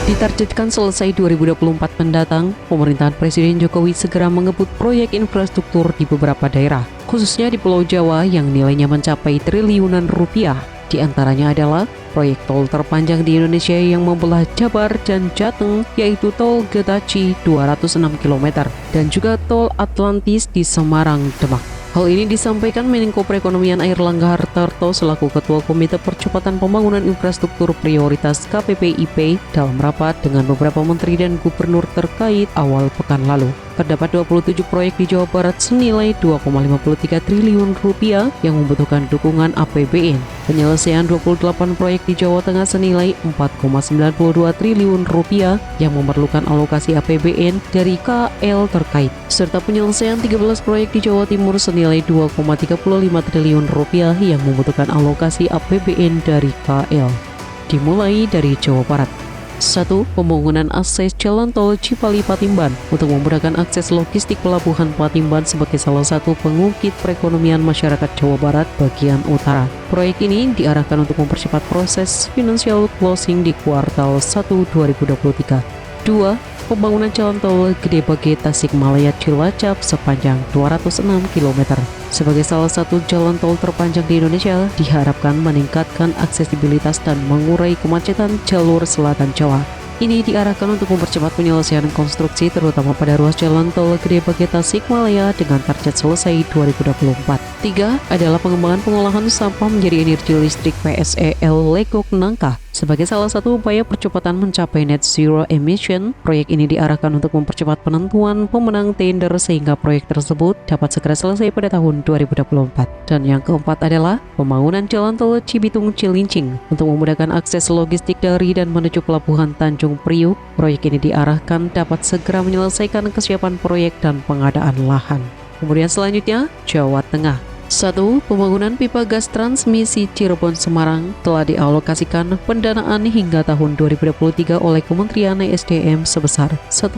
Ditargetkan selesai 2024 mendatang, pemerintahan Presiden Jokowi segera mengebut proyek infrastruktur di beberapa daerah, khususnya di Pulau Jawa yang nilainya mencapai triliunan rupiah. Di antaranya adalah proyek tol terpanjang di Indonesia yang membelah Jabar dan Jateng, yaitu tol Getaci 206 km, dan juga tol Atlantis di Semarang, Demak. Hal ini disampaikan Menko Perekonomian Airlangga Hartarto selaku Ketua Komite Percepatan Pembangunan Infrastruktur Prioritas KPPIP dalam rapat dengan beberapa menteri dan gubernur terkait awal pekan lalu. Terdapat 27 proyek di Jawa Barat senilai 2,53 triliun rupiah yang membutuhkan dukungan APBN. Penyelesaian 28 proyek di Jawa Tengah senilai 4,92 triliun rupiah yang memerlukan alokasi APBN dari KL terkait. Serta penyelesaian 13 proyek di Jawa Timur senilai 2,35 triliun rupiah yang membutuhkan alokasi APBN dari KL. Dimulai dari Jawa Barat. 1. Pembangunan akses jalan tol Cipali-Patimban untuk memudahkan akses logistik pelabuhan Patimban sebagai salah satu pengungkit perekonomian masyarakat Jawa Barat bagian utara. Proyek ini diarahkan untuk mempercepat proses financial closing di kuartal 1 2023. 2. Pembangunan jalan tol Gede Bage Tasikmalaya Cilacap sepanjang 206 km. Sebagai salah satu jalan tol terpanjang di Indonesia, diharapkan meningkatkan aksesibilitas dan mengurai kemacetan jalur selatan Jawa. Ini diarahkan untuk mempercepat penyelesaian konstruksi terutama pada ruas jalan tol Gede Bage Tasikmalaya dengan target selesai 2024. 3. Adalah pengembangan pengolahan sampah menjadi energi listrik PSEL Legok Nangka. Sebagai salah satu upaya percepatan mencapai net zero emission, proyek ini diarahkan untuk mempercepat penentuan pemenang tender sehingga proyek tersebut dapat segera selesai pada tahun 2024. Dan yang keempat adalah pembangunan jalan tol Cibitung Cilincing untuk memudahkan akses logistik dari dan menuju pelabuhan Tanjung Priuk. Proyek ini diarahkan dapat segera menyelesaikan kesiapan proyek dan pengadaan lahan. Kemudian selanjutnya, Jawa Tengah. 1. Pembangunan pipa gas transmisi Cirebon-Semarang telah dialokasikan pendanaan hingga tahun 2023 oleh Kementerian ESDM sebesar 1,2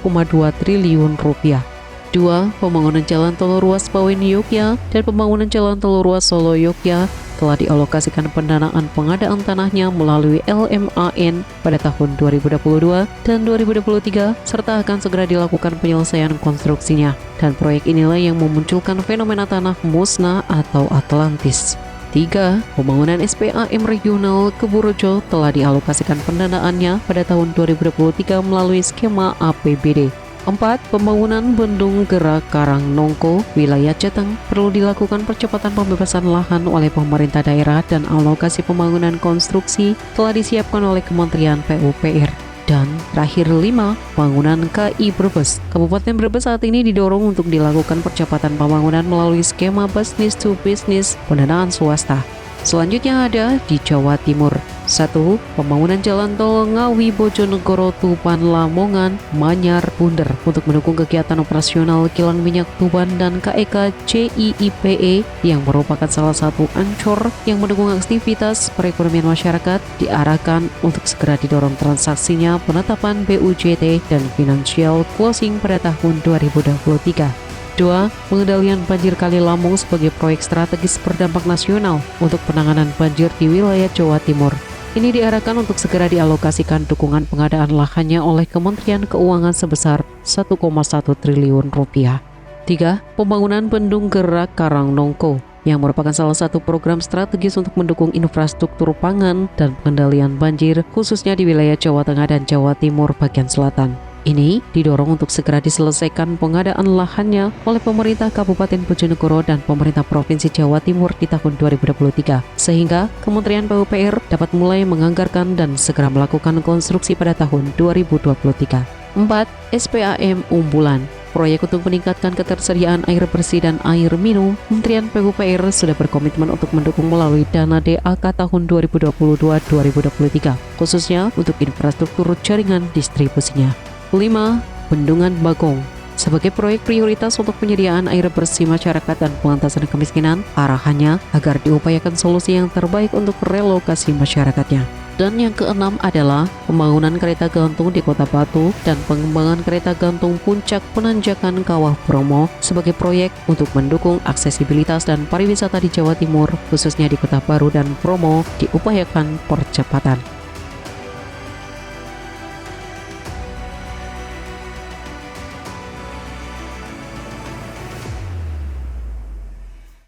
triliun rupiah. 2. Pembangunan jalan tol ruas Bawen Yogya dan pembangunan jalan tol ruas Solo Yogya telah dialokasikan pendanaan pengadaan tanahnya melalui LMAN pada tahun 2022 dan 2023 serta akan segera dilakukan penyelesaian konstruksinya. Dan proyek inilah yang memunculkan fenomena tanah musnah atau Atlantis. 3. Pembangunan SPAM regional Keburojo telah dialokasikan pendanaannya pada tahun 2023 melalui skema APBD. 4. Pembangunan Bendung Gerak Karang Nongko, wilayah Jateng, perlu dilakukan percepatan pembebasan lahan oleh pemerintah daerah dan alokasi pembangunan konstruksi telah disiapkan oleh Kementerian PUPR. Dan terakhir 5. Pembangunan KI Brebes. Kabupaten Brebes saat ini didorong untuk dilakukan percepatan pembangunan melalui skema business to business pendanaan swasta. Selanjutnya ada di Jawa Timur. 1. Pembangunan jalan tol Ngawi Bojonegoro Tuban Lamongan Manyar Bunder untuk mendukung kegiatan operasional kilang minyak Tuban dan KEK CIIPE yang merupakan salah satu ancor yang mendukung aktivitas perekonomian masyarakat, diarahkan untuk segera didorong transaksinya penetapan BUJT dan financial closing pada tahun 2023. 2. Pengendalian banjir Kali Lamong sebagai proyek strategis berdampak nasional untuk penanganan banjir di wilayah Jawa Timur. Ini diarahkan untuk segera dialokasikan dukungan pengadaan lahannya oleh Kementerian Keuangan sebesar 1,1 triliun rupiah. 3. Pembangunan Bendung Gerak Karang Nongko yang merupakan salah satu program strategis untuk mendukung infrastruktur pangan dan pengendalian banjir khususnya di wilayah Jawa Tengah dan Jawa Timur bagian selatan. Ini didorong untuk segera diselesaikan pengadaan lahannya oleh pemerintah Kabupaten Bojonegoro dan pemerintah Provinsi Jawa Timur di tahun 2023, sehingga Kementerian PUPR dapat mulai menganggarkan dan segera melakukan konstruksi pada tahun 2023. 4. SPAM Umbulan. Proyek untuk meningkatkan ketersediaan air bersih dan air minum, Kementerian PUPR sudah berkomitmen untuk mendukung melalui dana DAK tahun 2022-2023, khususnya untuk infrastruktur jaringan distribusinya. 5. Bendungan Bagong. Sebagai proyek prioritas untuk penyediaan air bersih masyarakat dan pengentasan kemiskinan, arahannya agar diupayakan solusi yang terbaik untuk relokasi masyarakatnya. Dan yang keenam adalah pembangunan kereta gantung di Kota Batu dan pengembangan kereta gantung Puncak Penanjakan Kawah Bromo sebagai proyek untuk mendukung aksesibilitas dan pariwisata di Jawa Timur, khususnya di Kota Baru dan Bromo, diupayakan percepatan.